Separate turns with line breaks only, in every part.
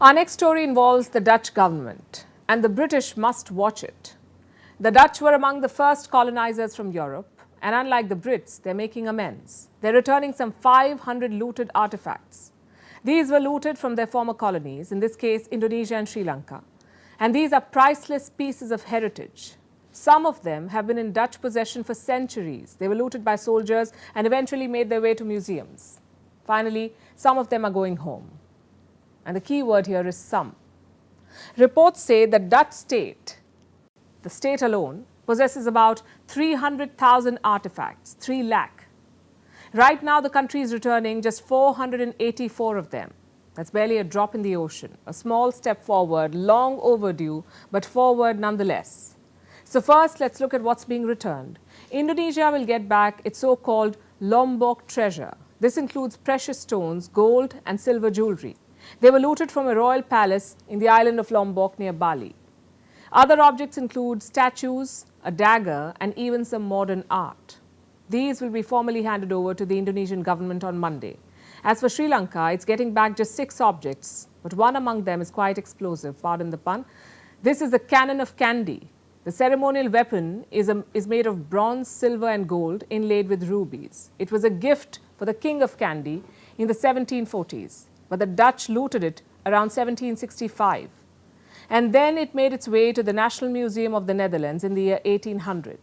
Our next story involves the Dutch government, and the British must watch it. The Dutch were among the first colonizers from Europe, and unlike the Brits, they're making amends. They're returning some 500 looted artifacts. These were looted from their former colonies, in this case, Indonesia and Sri Lanka. And these are priceless pieces of heritage. Some of them have been in Dutch possession for centuries. They were looted by soldiers and eventually made their way to museums. Finally, some of them are going home. And the key word here is some. Reports say that Dutch state, the state alone, possesses about 300,000 artifacts, 3 lakh. Right now, the country is returning just 484 of them. That's barely a drop in the ocean, a small step forward, long overdue, but forward nonetheless. So first, let's look at what's being returned. Indonesia will get back its so-called Lombok treasure. This includes precious stones, gold and silver jewelry. They were looted from a royal palace in the island of Lombok near Bali. Other objects include statues, a dagger, and even some modern art. These will be formally handed over to the Indonesian government on Monday. As for Sri Lanka, it's getting back just 6 objects, but one among them is quite explosive, pardon the pun. This is the cannon of Kandy. The ceremonial weapon is made of bronze, silver and gold inlaid with rubies. It was a gift for the king of Kandy in the 1740s, but the Dutch looted it around 1765. And then it made its way to the National Museum of the Netherlands in the year 1800.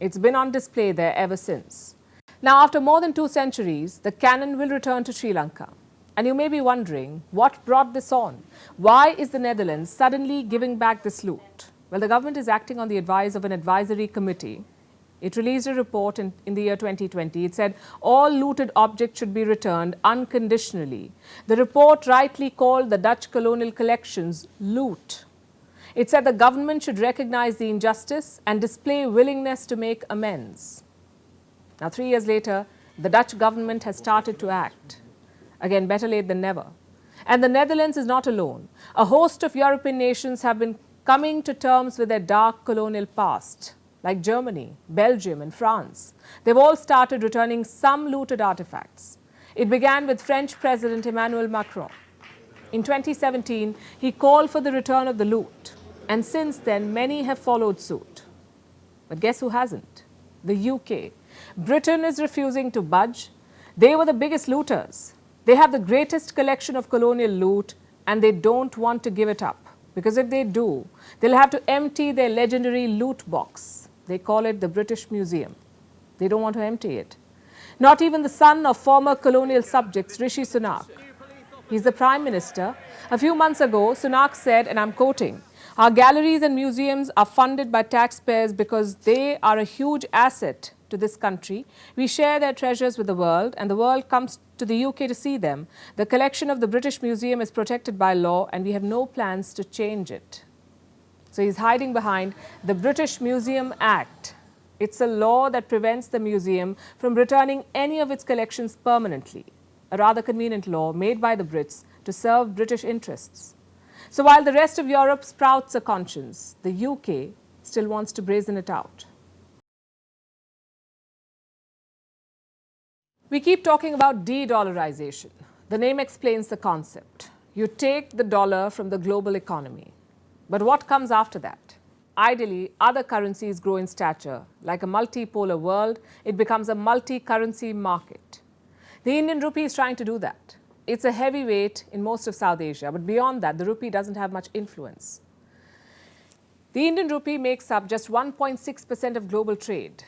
It's been on display there ever since. Now, after more than 2 centuries, the cannon will return to Sri Lanka. And you may be wondering, what brought this on? Why is the Netherlands suddenly giving back this loot? Well, the government is acting on the advice of an advisory committee. It released a report in the year 2020. It said all looted objects should be returned unconditionally. The report rightly called the Dutch colonial collections loot. It said the government should recognize the injustice and display willingness to make amends. Now, 3 years later, the Dutch government has started to act. Again, better late than never. And the Netherlands is not alone. A host of European nations have been coming to terms with their dark colonial past, like Germany, Belgium and France. They've all started returning some looted artifacts. It began with French President Emmanuel Macron. In 2017, he called for the return of the loot. And since then, many have followed suit. But guess who hasn't? The UK. Britain is refusing to budge. They were the biggest looters. They have the greatest collection of colonial loot and they don't want to give it up. Because if they do, they'll have to empty their legendary loot box. They call it the British Museum. They don't want to empty it. Not even the son of former colonial subjects, Rishi Sunak. He's the Prime Minister. A few months ago, Sunak said, and I'm quoting, "Our galleries and museums are funded by taxpayers because they are a huge asset to this country. We share their treasures with the world and the world comes to the UK to see them. The collection of the British Museum is protected by law and we have no plans to change it." So he's hiding behind the British Museum Act. It's a law that prevents the museum from returning any of its collections permanently. A rather convenient law made by the Brits to serve British interests. So while the rest of Europe sprouts a conscience, the UK still wants to brazen it out. We keep talking about de-dollarization. The name explains the concept. You take the dollar from the global economy. But what comes after that? Ideally, other currencies grow in stature. Like a multipolar world, it becomes a multi-currency market. The Indian rupee is trying to do that. It's a heavyweight in most of South Asia, but beyond that, the rupee doesn't have much influence. The Indian rupee makes up just 1.6% of global trade.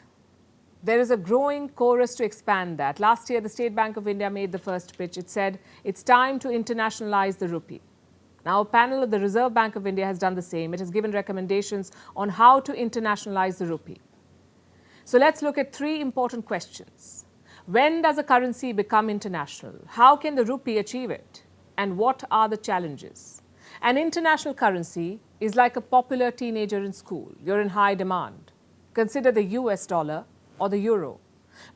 There is a growing chorus to expand that. Last year, the State Bank of India made the first pitch. It said, it's time to internationalize the rupee. Now, a panel of the Reserve Bank of India has done the same. It has given recommendations on how to internationalize the rupee. So let's look at 3 important questions. When does a currency become international? How can the rupee achieve it? And what are the challenges? An international currency is like a popular teenager in school. You're in high demand. Consider the US dollar or the euro.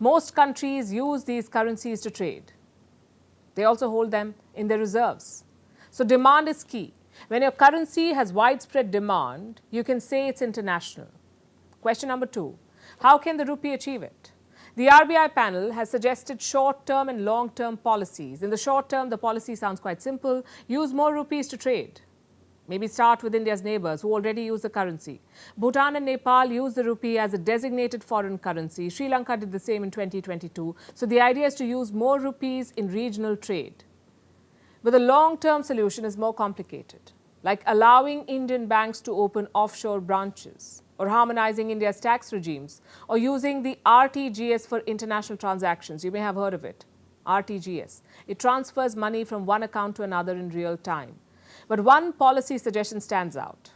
Most countries use these currencies to trade. They also hold them in their reserves. So demand is key. When your currency has widespread demand, you can say it's international. Question number 2, how can the rupee achieve it? The RBI panel has suggested short-term and long-term policies. In the short term, the policy sounds quite simple. Use more rupees to trade. Maybe start with India's neighbours who already use the currency. Bhutan and Nepal use the rupee as a designated foreign currency. Sri Lanka did the same in 2022. So the idea is to use more rupees in regional trade. But the long-term solution is more complicated, like allowing Indian banks to open offshore branches, or harmonizing India's tax regimes, or using the RTGS for international transactions. You may have heard of it, RTGS. It transfers money from one account to another in real time. But one policy suggestion stands out,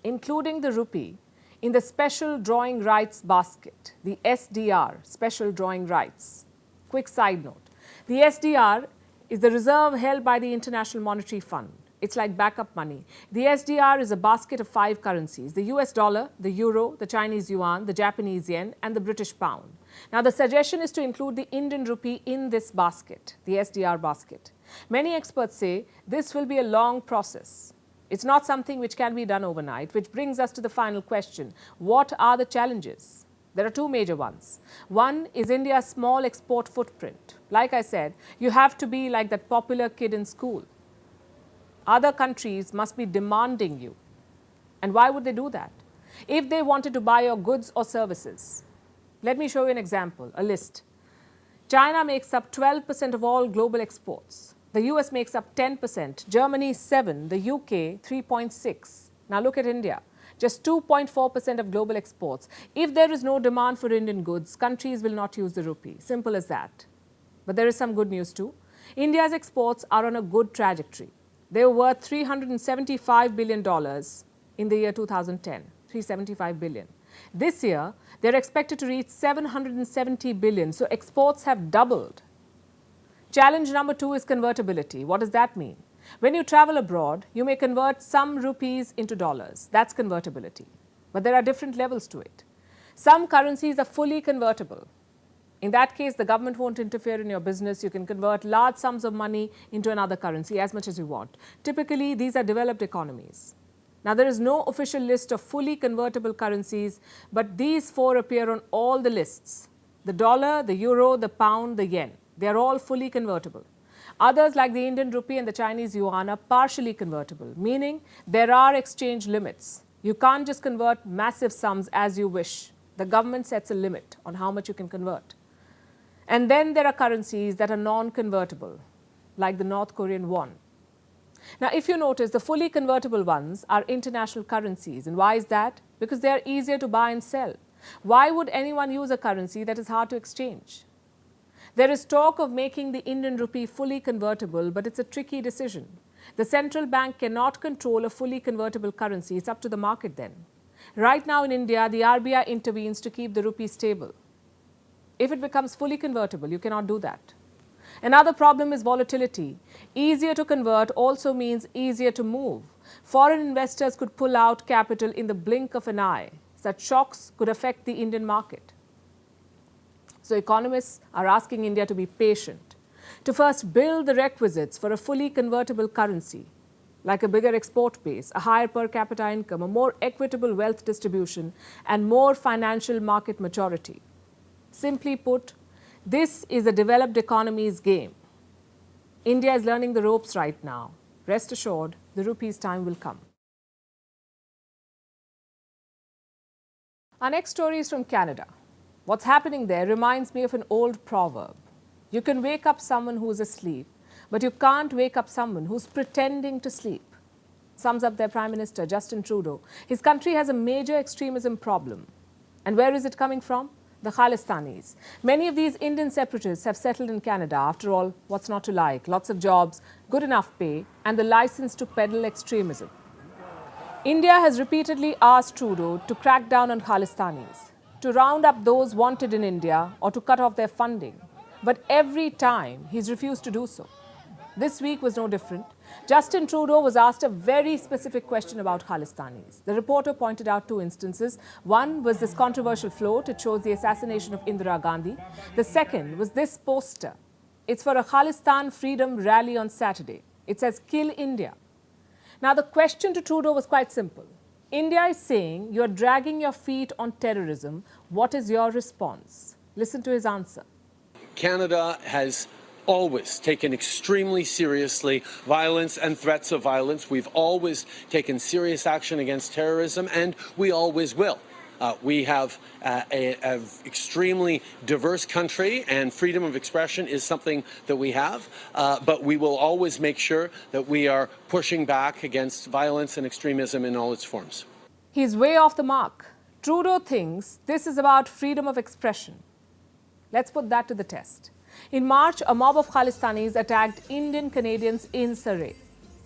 including the rupee in the special drawing rights basket, the SDR, special drawing rights. Quick side note, the SDR is the reserve held by the International Monetary Fund. It's like backup money. The SDR is a basket of 5 currencies: the US dollar, the euro, the Chinese yuan, the Japanese yen, and the British pound. Now, the suggestion is to include the Indian rupee in this basket, the SDR basket. Many experts say this will be a long process. It's not something which can be done overnight, which brings us to the final question. What are the challenges? There are 2 major ones. One is India's small export footprint. Like I said, you have to be like that popular kid in school. Other countries must be demanding you. And why would they do that? If they wanted to buy your goods or services. Let me show you an example, a list. China makes up 12% of all global exports. The US makes up 10%, Germany 7%, the UK 3.6%. Now look at India, just 2.4% of global exports. If there is no demand for Indian goods, countries will not use the rupee. Simple as that. But there is some good news too. India's exports are on a good trajectory. They were worth $375 billion in the year 2010, $375 billion. This year, they're expected to reach $770 billion, so exports have doubled. Challenge number 2 is convertibility. What does that mean? When you travel abroad, you may convert some rupees into dollars. That's convertibility. But there are different levels to it. Some currencies are fully convertible. In that case, the government won't interfere in your business. You can convert large sums of money into another currency as much as you want. Typically, these are developed economies. Now, there is no official list of fully convertible currencies, but these 4 appear on all the lists. The dollar, the euro, the pound, the yen. They are all fully convertible. Others, like the Indian rupee and the Chinese yuan, are partially convertible, meaning there are exchange limits. You can't just convert massive sums as you wish. The government sets a limit on how much you can convert. And then there are currencies that are non-convertible, like the North Korean won. Now, if you notice, the fully convertible ones are international currencies. And why is that? Because they are easier to buy and sell. Why would anyone use a currency that is hard to exchange? There is talk of making the Indian rupee fully convertible, but it's a tricky decision. The central bank cannot control a fully convertible currency. It's up to the market then. Right now in India, the RBI intervenes to keep the rupee stable. If it becomes fully convertible, you cannot do that. Another problem is volatility. Easier to convert also means easier to move. Foreign investors could pull out capital in the blink of an eye. Such shocks could affect the Indian market. So economists are asking India to be patient, to first build the requisites for a fully convertible currency, like a bigger export base, a higher per capita income, a more equitable wealth distribution, and more financial market maturity. Simply put, this is a developed economy's game. India is learning the ropes right now. Rest assured, the rupee's time will come. Our next story is from Canada. What's happening there reminds me of an old proverb. You can wake up someone who is asleep, but you can't wake up someone who's pretending to sleep. Sums up their Prime Minister, Justin Trudeau. His country has a major extremism problem. And where is it coming from? The Khalistanis. Many of these Indian separatists have settled in Canada. After all, what's not to like? Lots of jobs, good enough pay, and the license to peddle extremism. India has repeatedly asked Trudeau to crack down on Khalistanis, to round up those wanted in India or to cut off their funding. But every time, he's refused to do so. This week was no different. Justin Trudeau was asked a very specific question about Khalistanis. The reporter pointed out 2 instances. One was this controversial float. It shows the assassination of Indira Gandhi. The second was this poster. It's for a Khalistan freedom rally on Saturday. It says, "Kill India." Now, the question to Trudeau was quite simple. India is saying you're dragging your feet on terrorism. What is your response? Listen to his answer.
Canada has always taken extremely seriously violence and threats of violence. We've always taken serious action against terrorism, and we always will. We have an extremely diverse country, and freedom of expression is something that we have, but we will always make sure that we are pushing back against violence and extremism in all its forms.
He's way off the mark. Trudeau thinks this is about freedom of expression. Let's put that to the test. In March, a mob of Khalistanis attacked Indian Canadians in Surrey.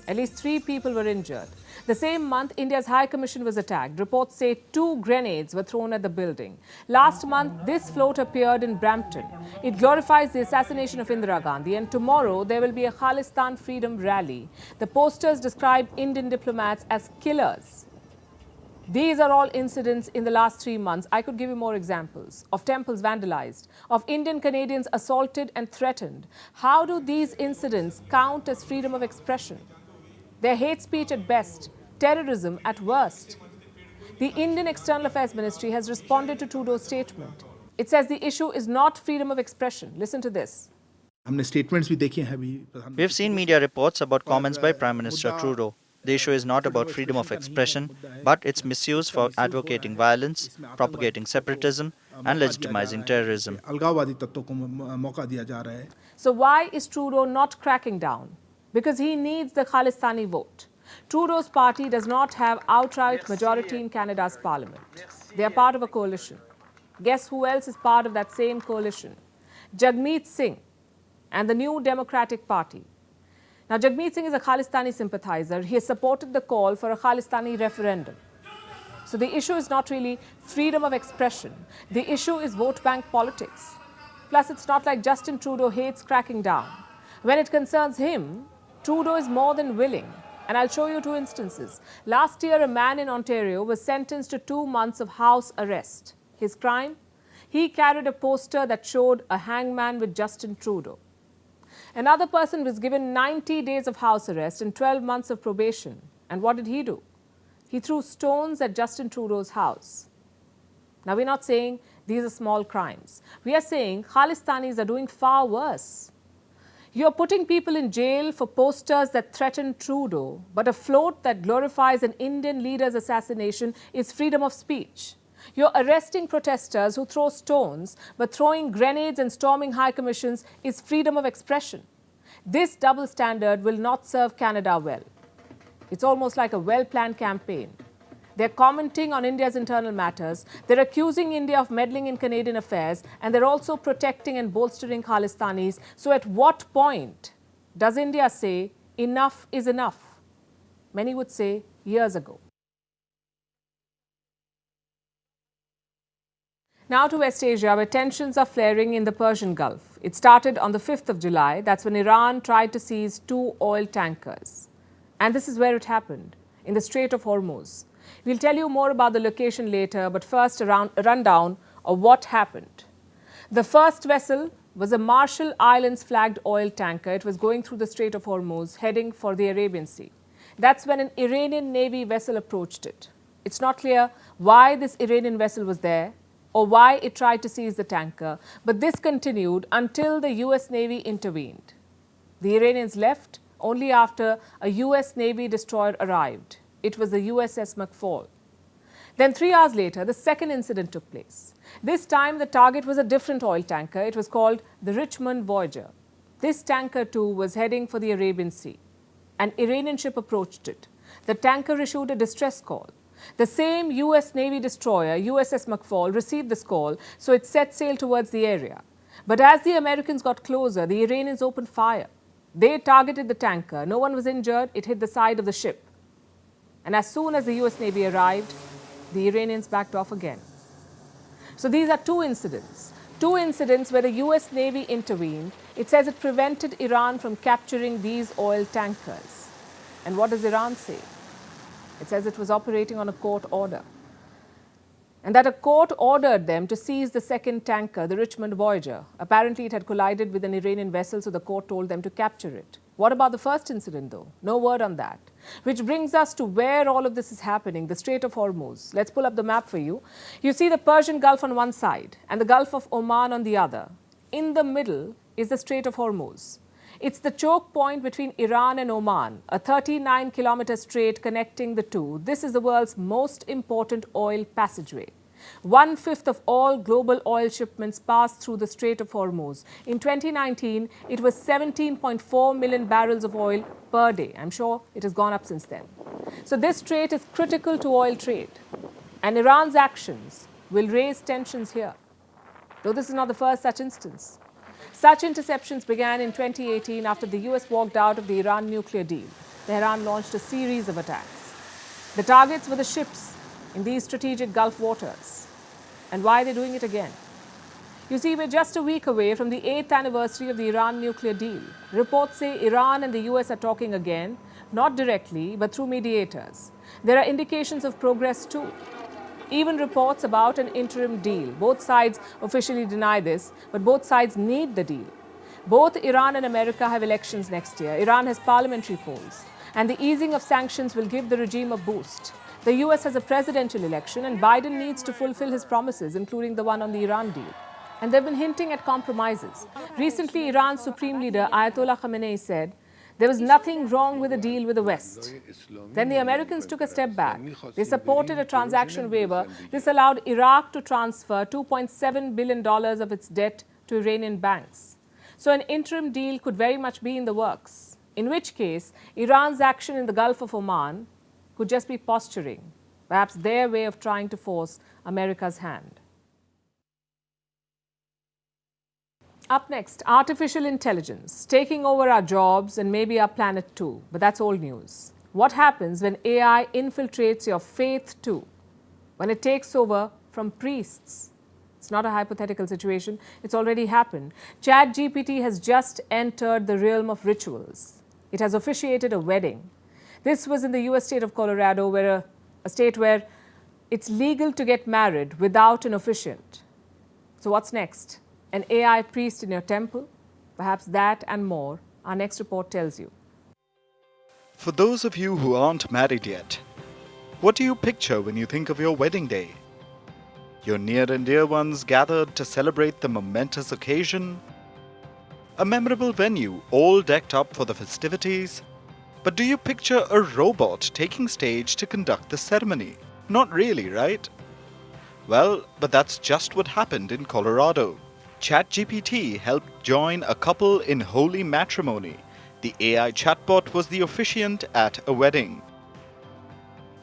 At least 3 people were injured. The same month, India's High Commission was attacked. Reports say 2 grenades were thrown at the building. Last month, this float appeared in Brampton. It glorifies the assassination of Indira Gandhi, and tomorrow there will be a Khalistan freedom rally. The posters describe Indian diplomats as killers. These are all incidents in the last 3 months. I could give you more examples of temples vandalized, of Indian Canadians assaulted and threatened. How do these incidents count as freedom of expression? They're hate speech at best, terrorism at worst. The Indian External Affairs Ministry has responded to Trudeau's statement. It says the issue is not freedom of expression. Listen to this.
We have seen media reports about comments by Prime Minister Trudeau. The issue is not about freedom of expression, but its misuse for advocating violence, propagating separatism, and legitimizing terrorism.
So why is Trudeau not cracking down? Because he needs the Khalistani vote. Trudeau's party does not have outright majority in Canada's parliament. They are part of a coalition. Guess who else is part of that same coalition? Jagmeet Singh and the New Democratic Party. Now, Jagmeet Singh is a Khalistani sympathizer. He has supported the call for a Khalistani referendum. So the issue is not really freedom of expression. The issue is vote bank politics. Plus, it's not like Justin Trudeau hates cracking down. When it concerns him, Trudeau is more than willing. And I'll show you 2 instances. Last year, a man in Ontario was sentenced to 2 months of house arrest. His crime? He carried a poster that showed a hangman with Justin Trudeau. Another person was given 90 days of house arrest and 12 months of probation. And what did he do? He threw stones at Justin Trudeau's house. Now, we're not saying these are small crimes. We are saying Khalistanis are doing far worse. You're putting people in jail for posters that threaten Trudeau, but a float that glorifies an Indian leader's assassination is freedom of speech. You're arresting protesters who throw stones, but throwing grenades and storming high commissions is freedom of expression. This double standard will not serve Canada well. It's almost like a well-planned campaign. They're commenting on India's internal matters, they're accusing India of meddling in Canadian affairs, and they're also protecting and bolstering Khalistanis. So at what point does India say, enough is enough? Many would say years ago. Now to West Asia, where tensions are flaring in the Persian Gulf. It started on the 5th of July. That's when Iran tried to seize 2 oil tankers. And this is where it happened, in the Strait of Hormuz. We'll tell you more about the location later, but first a rundown of what happened. The first vessel was a Marshall Islands flagged oil tanker. It was going through the Strait of Hormuz, heading for the Arabian Sea. That's when an Iranian Navy vessel approached it. It's not clear why this Iranian vessel was there or why it tried to seize the tanker, but this continued until the US Navy intervened. The Iranians left only after a US Navy destroyer arrived. It was the USS McFall. Then 3 hours later, the second incident took place. This time, the target was a different oil tanker. It was called the Richmond Voyager. This tanker, too, was heading for the Arabian Sea. An Iranian ship approached it. The tanker issued a distress call. The same US Navy destroyer, USS McFall, received this call, so it set sail towards the area. But as the Americans got closer, the Iranians opened fire. They targeted the tanker. No one was injured. It hit the side of the ship. And as soon as the US Navy arrived, the Iranians backed off again. So these are 2 incidents. 2 incidents where the US Navy intervened. It says it prevented Iran from capturing these oil tankers. And what does Iran say? It says it was operating on a court order. And that a court ordered them to seize the second tanker, the Richmond Voyager. Apparently, it had collided with an Iranian vessel, so the court told them to capture it. What about the first incident, though? No word on that. Which brings us to where all of this is happening, the Strait of Hormuz. Let's pull up the map for you. You see the Persian Gulf on one side and the Gulf of Oman on the other. In the middle is the Strait of Hormuz. It's the choke point between Iran and Oman, a 39-kilometer strait connecting the two. This is the world's most important oil passageway. 1/5 of all global oil shipments pass through the Strait of Hormuz. In 2019, it was 17.4 million barrels of oil per day. I'm sure it has gone up since then. So this strait is critical to oil trade. And Iran's actions will raise tensions here. Though this is not the first such instance. Such interceptions began in 2018 after the US walked out of the Iran nuclear deal. Tehran launched a series of attacks. The targets were the ships in these strategic Gulf waters. And why are they doing it again? You see, we're just a week away from the 8th anniversary of the Iran nuclear deal. Reports say Iran and the US are talking again, not directly, but through mediators. There are indications of progress too. Even reports about an interim deal. Both sides officially deny this, but both sides need the deal. Both Iran and America have elections next year. Iran has parliamentary polls. And the easing of sanctions will give the regime a boost. The US has a presidential election, and Biden needs to fulfill his promises, including the one on the Iran deal. And they've been hinting at compromises. Recently, Iran's supreme leader, Ayatollah Khamenei, said there was nothing wrong with a deal with the West. Then the Americans took a step back. They supported a transaction waiver. This allowed Iraq to transfer $2.7 billion of its debt to Iranian banks. So an interim deal could very much be in the works, in which case Iran's action in the Gulf of Oman could just be posturing, perhaps their way of trying to force America's hand. Up next, artificial intelligence taking over our jobs and maybe our planet too. But that's old news. What happens when AI infiltrates your faith too? When it takes over from priests? It's not a hypothetical situation. It's already happened. ChatGPT has just entered the realm of rituals. It has officiated a wedding. This was in the US state of Colorado, where a state where it's legal to get married without an officiant. So what's next? An AI priest in your temple? Perhaps that and more. Our next report tells you.
For those of you who aren't married yet, what do you picture when you think of your wedding day? Your near and dear ones gathered to celebrate the momentous occasion? A memorable venue all decked up for the festivities? But do you picture a robot taking stage to conduct the ceremony? Not really, right? Well, but that's just what happened in Colorado. ChatGPT helped join a couple in holy matrimony. The AI chatbot was the officiant at a wedding.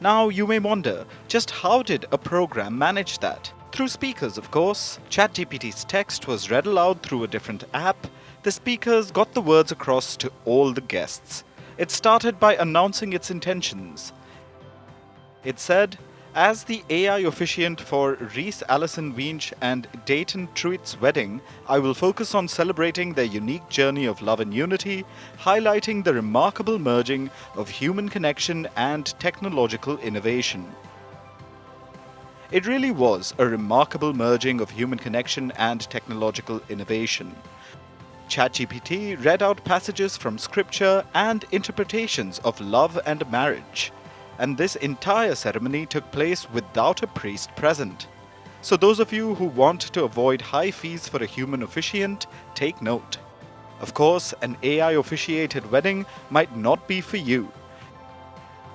Now you may wonder, just how did a program manage that? Through speakers, of course. ChatGPT's text was read aloud through a different app. The speakers got the words across to all the guests. It started by announcing its intentions. It said, as the AI officiant for Reese Allison Winch and Dayton Truitt's wedding, I will focus on celebrating their unique journey of love and unity, highlighting the remarkable merging of human connection and technological innovation. It really was a remarkable merging of human connection and technological innovation. ChatGPT read out passages from scripture and interpretations of love and marriage. And this entire ceremony took place without a priest present. So those of you who want to avoid high fees for a human officiant, take note. Of course, an AI officiated wedding might not be for you.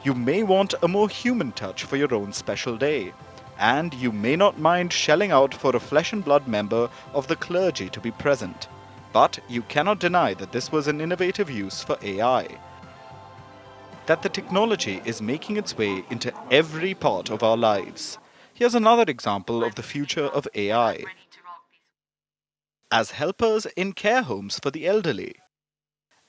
You may want a more human touch for your own special day. And you may not mind shelling out for a flesh and blood member of the clergy to be present. But you cannot deny that this was an innovative use for AI. That the technology is making its way into every part of our lives. Here's another example of the future of AI. As helpers in care homes for the elderly.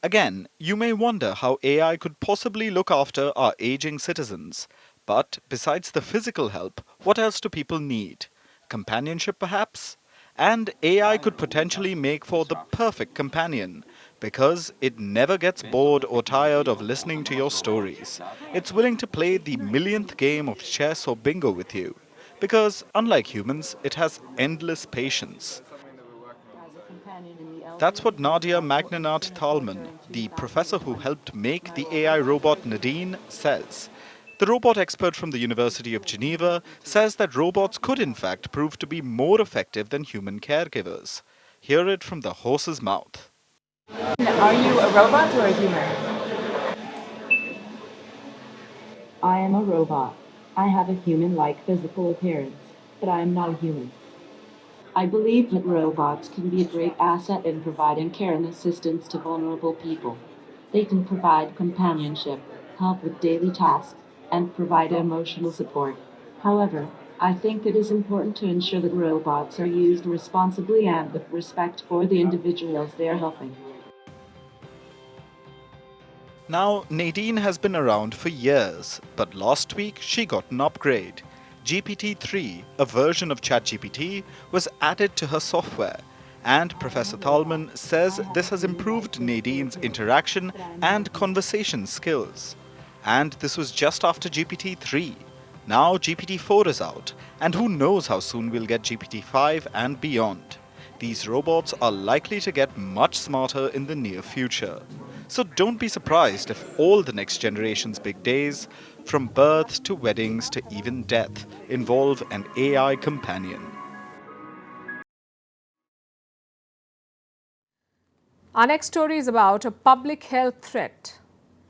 Again, you may wonder how AI could possibly look after our aging citizens. But besides the physical help, what else do people need? Companionship, perhaps? And AI could potentially make for the perfect companion, because it never gets bored or tired of listening to your stories. It's willing to play the millionth game of chess or bingo with you, because unlike humans, it has endless patience. That's what Nadia Magnanath Thalmann, the professor who helped make the AI robot Nadine, says. The robot expert from the University of Geneva says that robots could in fact prove to be more effective than human caregivers. Hear it from the horse's mouth.
Are you a robot or a human?
I am a robot. I have a human-like physical appearance, but I am not a human. I believe that robots can be a great asset in providing care and assistance to vulnerable people. They can provide companionship, help with daily tasks, and provide emotional support. However, I think it is important to ensure that robots are used responsibly and with respect for the individuals they are helping.
Now, Nadine has been around for years, but last week she got an upgrade. GPT-3, a version of ChatGPT, was added to her software, and Professor Thalmann says this has improved Nadine's interaction and conversation skills. And this was just after GPT-3. Now GPT-4 is out, and who knows how soon we'll get GPT-5 and beyond. These robots are likely to get much smarter in the near future. So don't be surprised if all the next generation's big days, from birth to weddings to even death, involve an AI companion.
Our next story is about a public health threat.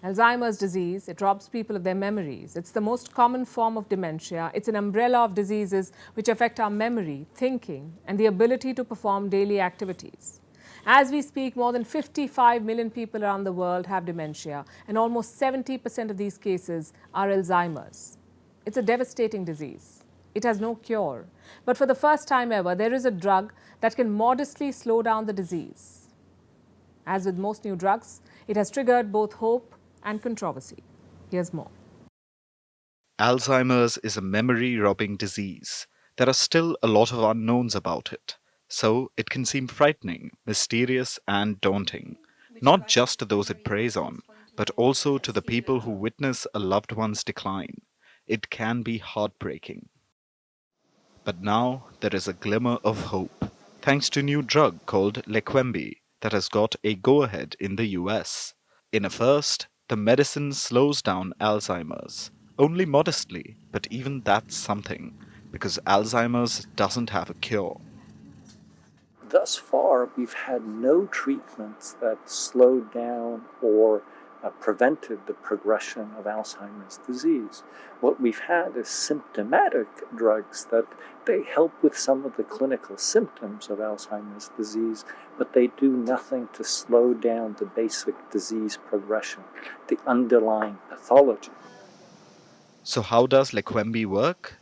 Alzheimer's disease, it robs people of their memories. It's the most common form of dementia. It's an umbrella of diseases which affect our memory, thinking, and the ability to perform daily activities. As we speak, more than 55 million people around the world have dementia, and almost 70% of these cases are Alzheimer's. It's a devastating disease. It has no cure. But for the first time ever, there is a drug that can modestly slow down the disease. As with most new drugs, it has triggered both hope and controversy. Here's more.
Alzheimer's is a memory-robbing disease. There are still a lot of unknowns about it. So it can seem frightening, mysterious, and daunting, not just to those it preys on, but also to the people who witness a loved one's decline. It can be heartbreaking. But now there is a glimmer of hope, thanks to a new drug called Leqembi that has got a go-ahead in the US. In a first, the medicine slows down Alzheimer's, only modestly, but even that's something, because Alzheimer's doesn't have a cure.
Thus far, we've had no treatments that slowed down or prevented the progression of Alzheimer's disease. What we've had is symptomatic drugs that they help with some of the clinical symptoms of Alzheimer's disease, but they do nothing to slow down the basic disease progression, the underlying pathology.
So how does Leqembi work?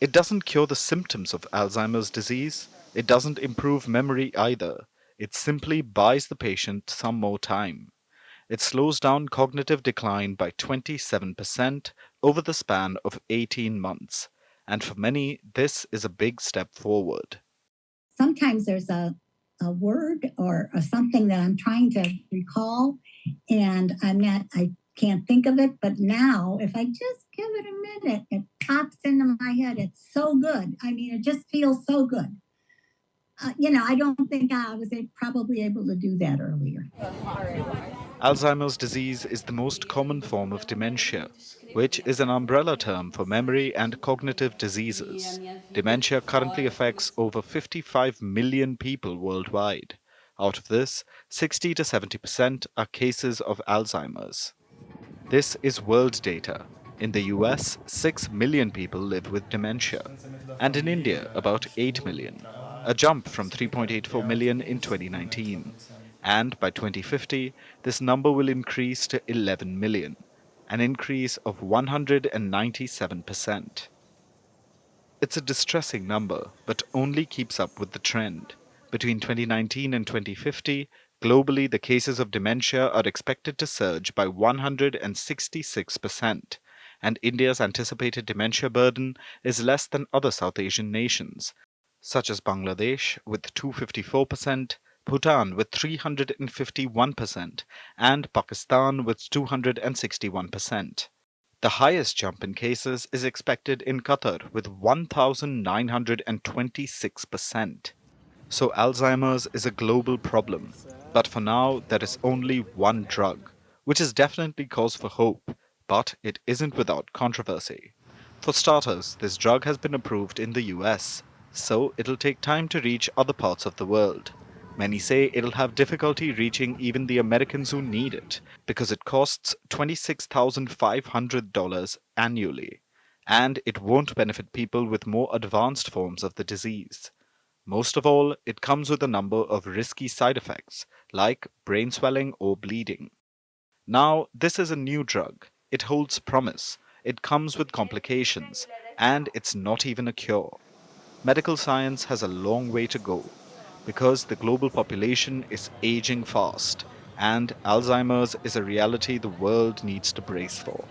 It doesn't cure the symptoms of Alzheimer's disease. It doesn't improve memory either. It simply buys the patient some more time. It slows down cognitive decline by 27% over the span of 18 months. And for many, this is a big step forward.
Sometimes there's a word or something that I'm trying to recall, and I can't think of it, but now if I just give it a minute, it pops into my head. It's so good. I mean, it just feels so good. I don't think I was probably able to do that earlier.
Alzheimer's disease is the most common form of dementia, which is an umbrella term for memory and cognitive diseases. Dementia currently affects over 55 million people worldwide. Out of this, 60 to 70% are cases of Alzheimer's. This is world data. In the US, 6 million people live with dementia, and in India, about 8 million, a jump from 3.84 million in 2019. And by 2050, this number will increase to 11 million, an increase of 197%. It's a distressing number, but only keeps up with the trend. Between 2019 and 2050, globally the cases of dementia are expected to surge by 166%, and India's anticipated dementia burden is less than other South Asian nations, such as Bangladesh with 254%, Bhutan with 351%, and Pakistan with 261%. The highest jump in cases is expected in Qatar with 1,926%. So Alzheimer's is a global problem. But for now, there is only one drug, which is definitely cause for hope, but it isn't without controversy. For starters, this drug has been approved in the US, so it'll take time to reach other parts of the world. Many say it'll have difficulty reaching even the Americans who need it, because it costs $26,500 annually, and it won't benefit people with more advanced forms of the disease. Most of all, it comes with a number of risky side effects, like brain swelling or bleeding. Now, this is a new drug. It holds promise. It comes with complications, and it's not even a cure. Medical science has a long way to go because the global population is aging fast, and Alzheimer's is a reality the world needs to brace for.